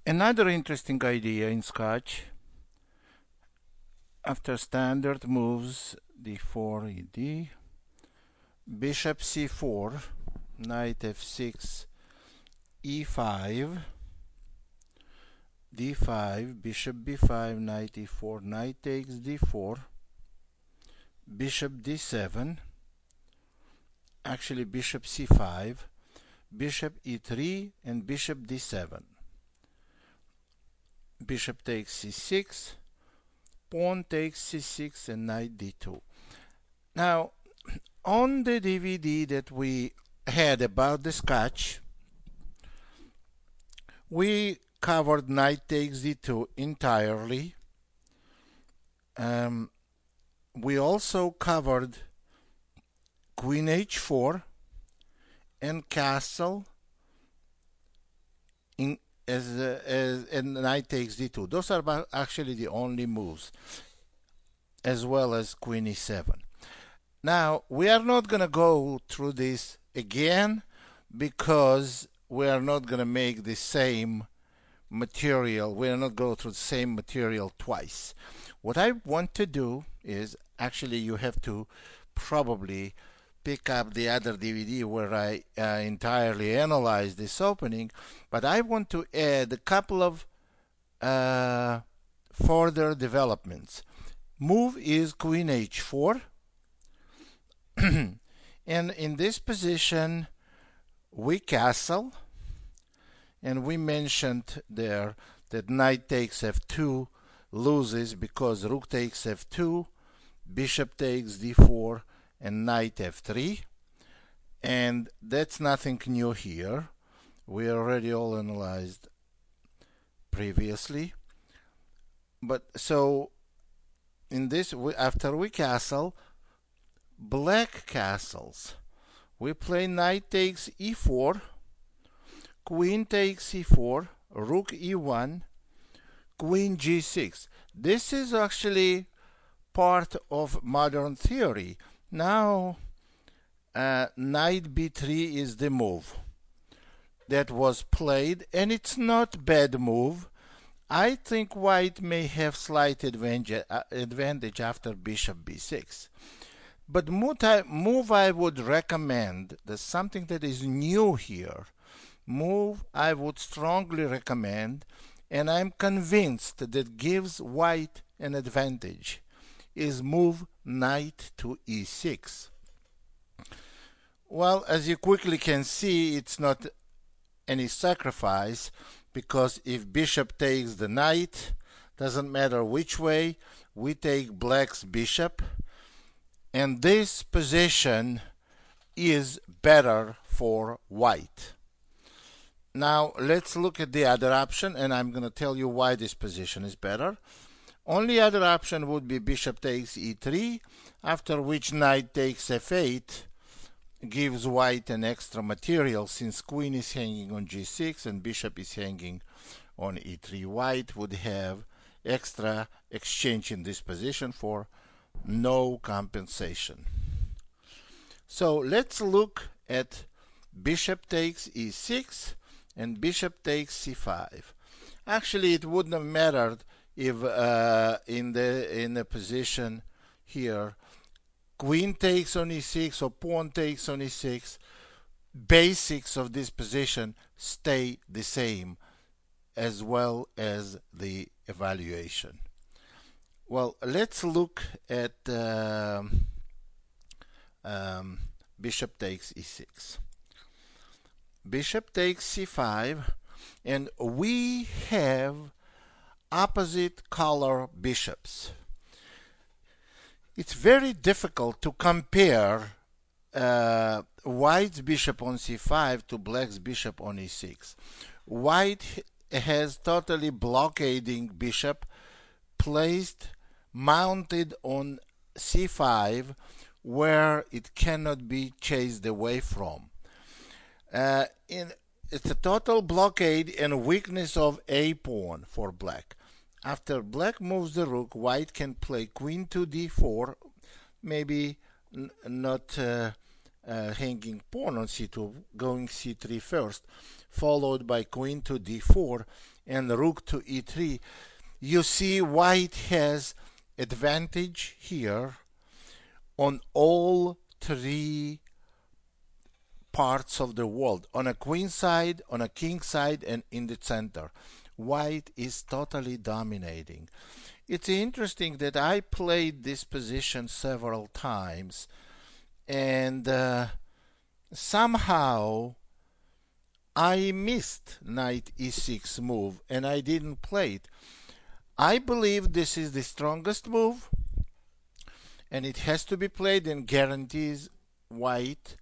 Another interesting idea in Scotch, after standard moves d4, ed, bishop c4, knight f6, e5, d5, bishop b5, knight e4, knight takes d4, bishop d7, actually bishop c5, bishop e3, and bishop d7. Bishop takes c6, pawn takes c6, and knight d2. Now, on the DVD that we had about the Scotch, we covered knight takes d2 entirely. We also covered queen h4 and castle and knight takes d2. Those are actually the only moves, as well as queen e7. Now, we are not going to go through this again because we are not going to make the same material. We are not going through the same material twice. What I want to do is, actually you have to probably pick up the other DVD where I entirely analyze this opening, but I want to add a couple of further developments. Move is queen h4, and in this position we castle, and we mentioned there that knight takes f2 loses because rook takes f2, bishop takes d4, and knight f3, and that's nothing new here. We already all analyzed previously. But so in this, after we castle, black castles. We play knight takes e4, queen takes e4, rook e1, queen g6. This is actually part of modern theory. Now, knight b3 is the move that was played, and it's not bad move. I think white may have slight advantage after bishop b6. But move I would recommend, there's something that is new here. Move I would strongly recommend, and I'm convinced that gives white an advantage, is move knight to e6. Well, as you quickly can see, it's not any sacrifice, because if bishop takes the knight, doesn't matter which way, we take black's bishop, and this position is better for white. Now let's look at the other option, and I'm going to tell you why this position is better. Only other option would be bishop takes e3, after which knight takes f8 gives white an extra material, since queen is hanging on g6 and bishop is hanging on e3. White would have extra exchange in this position for no compensation. So let's look at bishop takes e6 and bishop takes c5. Actually, it wouldn't have mattered if in the position here queen takes on e6 or pawn takes on e6. Basics of this position stay the same, as well as the evaluation. Well, let's look at bishop takes e6. Bishop takes c5, and we have opposite color bishops. It's very difficult to compare white's bishop on c5 to black's bishop on e6. White has totally blockading bishop placed, mounted on c5, where it cannot be chased away from. It's a total blockade and weakness of a pawn for black. After black moves the rook, white can play queen to d4, maybe not hanging pawn on c2, going c3 first. followed by queen to d4 and rook to e3, you see white has advantage here on all three parts of the world, on a queen side, on a king side, and in the center. White is totally dominating. It's interesting that I played this position several times, and somehow I missed knight e6 move and I didn't play it. I believe this is the strongest move and it has to be played and guarantees white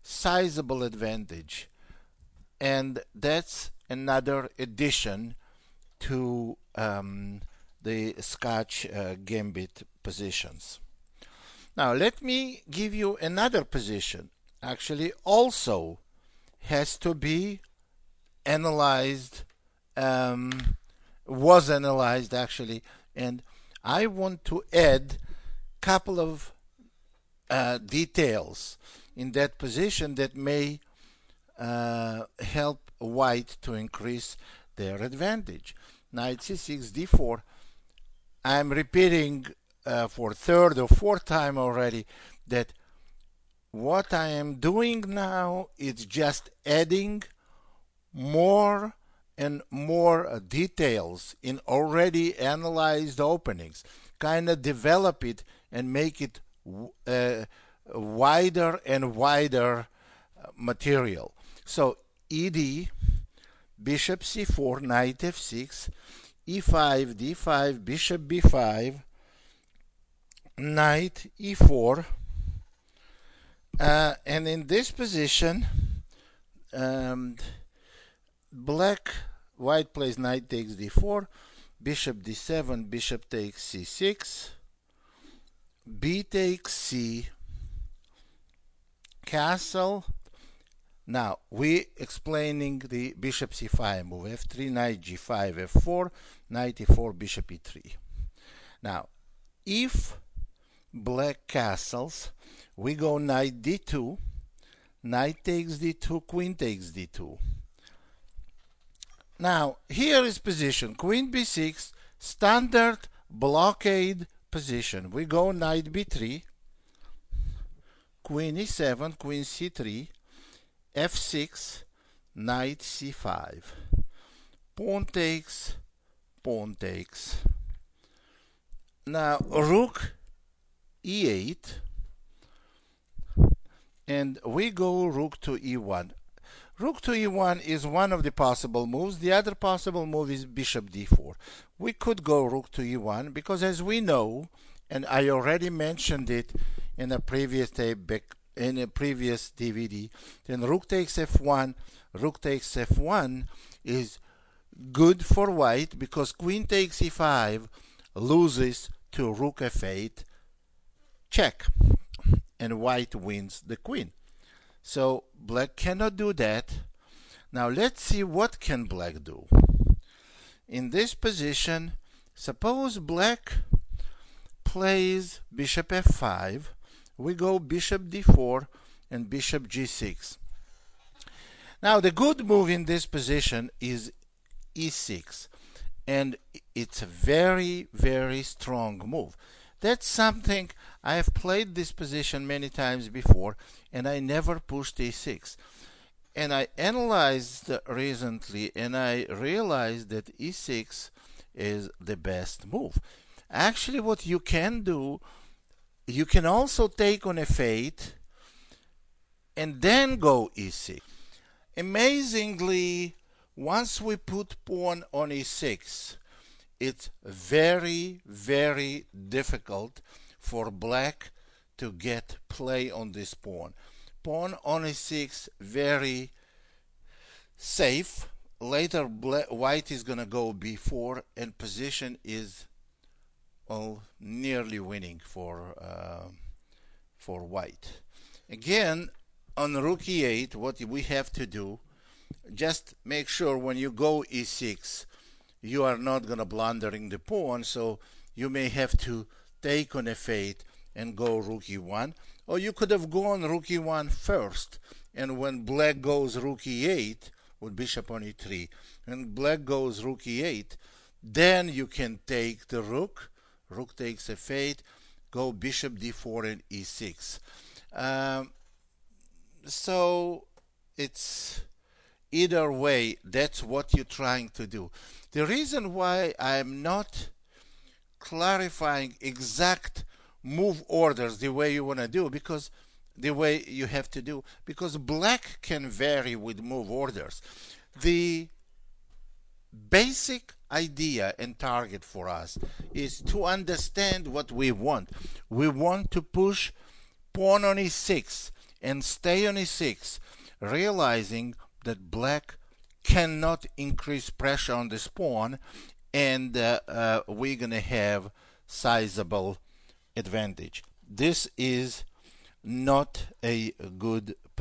sizable advantage. And that's another addition to the Scotch gambit positions. Now let me give you another position. Actually also has to be analyzed, was analyzed actually, and I want to add a couple of details in that position that may help white to increase their advantage. Knight c6, d4. I'm repeating for third or fourth time already that what I am doing now is just adding more and more details in already analyzed openings, kind of develop it and make it wider and wider material. So ed, bishop c4, knight f6, e5, d5, bishop b5, knight e4, and in this position white plays knight takes d4, bishop d7, bishop takes c6, b takes c, castle. Now we explaining the bishop c5 move, f3, knight g5, f4, knight e4, bishop e3. Now if black castles, we go knight d2, knight takes d2, queen takes d2. Now here is position, queen b6, standard blockade position. We go knight b3, queen e7, queen c3, f6, knight c5, pawn takes, pawn takes. Now rook e8, and we go rook to e1. Rook to e1 is one of the possible moves. The other possible move is bishop d4. We could go rook to e1 because, as we know, and I already mentioned it in a previous tape back in a previous DVD, then rook takes f1, rook takes f1 is good for white because queen takes e5 loses to rook f8, check, and white wins the queen. So black cannot do that. Now let's see what can black do. In this position, suppose black plays bishop f5, we go bishop d4 and bishop g6. Now the good move in this position is e6, and it's a very, very strong move. That's something I have played this position many times before, and I never pushed e6. And I analyzed recently, and I realized that e6 is the best move. Actually, what you can do, you can also take on f8 and then go e6. Amazingly, once we put pawn on e6, it's very, very difficult for black to get play on this pawn. Pawn on e6, very safe. Later, white is going to go b4, and position is nearly winning for white. Again, on rook e8, what we have to do, just make sure when you go e6, you are not going to blundering the pawn, so you may have to take on f8 and go rook e1, or you could have gone rook e1 first, and when black goes rook e8, with bishop on e3, and black goes rook e8, then you can take the rook. Rook takes f8, go bishop d4 and e6. So it's either way, that's what you're trying to do. The reason why I'm not clarifying exact move orders the way you want to do, because the way you have to do, because black can vary with move orders. The basic idea and target for us is to understand what we want. We want to push pawn on e6 and stay on e6, realizing that black cannot increase pressure on this pawn, and we're going to have sizable advantage. This is not a good position.